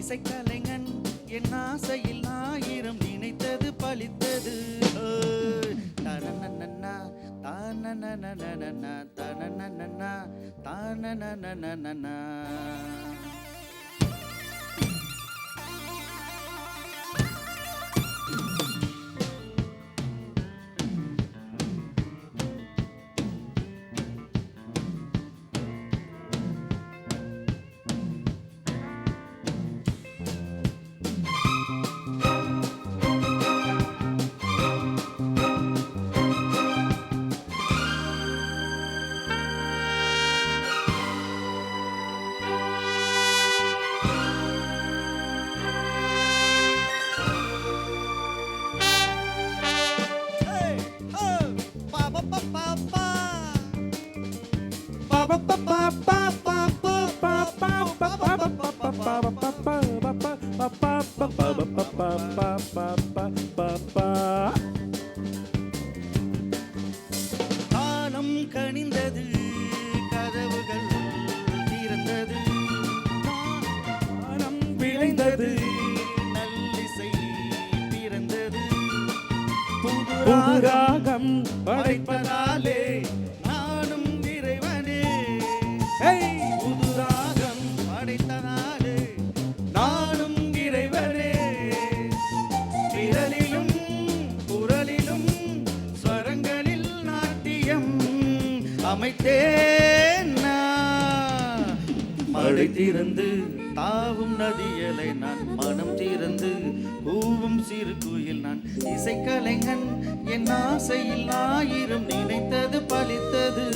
இசைக்கலைஞன் என் ஆசையில் ஆயிரம் நினைத்தது பலித்தது. தனனனனா தானனனனனா தனனனனா தானனனனனா. காலம் கனிந்தது, கதவுகள் திறந்தது, காலம் விளைந்தது, நல்லிசை பிறந்தது. புதுராகம் படைப்பதாலே நானும் இறைவனே. புதுராகம் படைத்ததாலே நானும் இறைவனே. விரலிலும் குரலிலும் ஸ்வரங்களில் நாட்டியம் அமைத்தேன் நான். மழை திறந்து தாவும் நதியலை நான், மனம் திறந்து பூவும் சிறு குயில் நான். இசைக்கலைஞன் என் ஆசையில் ஆயிரம் நினைத்தது பலித்தது.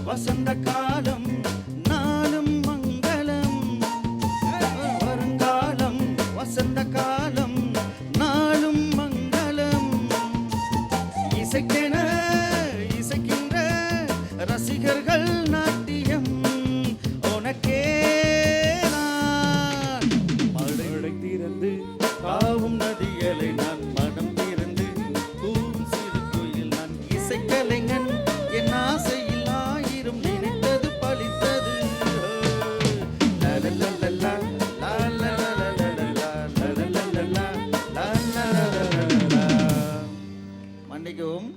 வசந்த காலம் நாளும் மங்களம், வருங்காலம் வசந்த காலம் நாளும் மங்களம். இசைக்கென இசைக்கின்ற ரசிகர்கள் நாட்டியம் உனக்கே நான். மழை திறந்து பாவும் நதியலை நான், மனம் திறந்து பூவும் சிறு கோயில் நான். இசைக்கலைஞன் என் ஆசையில் நினைத்தது பலித்தது. மன்னிக்கவும்.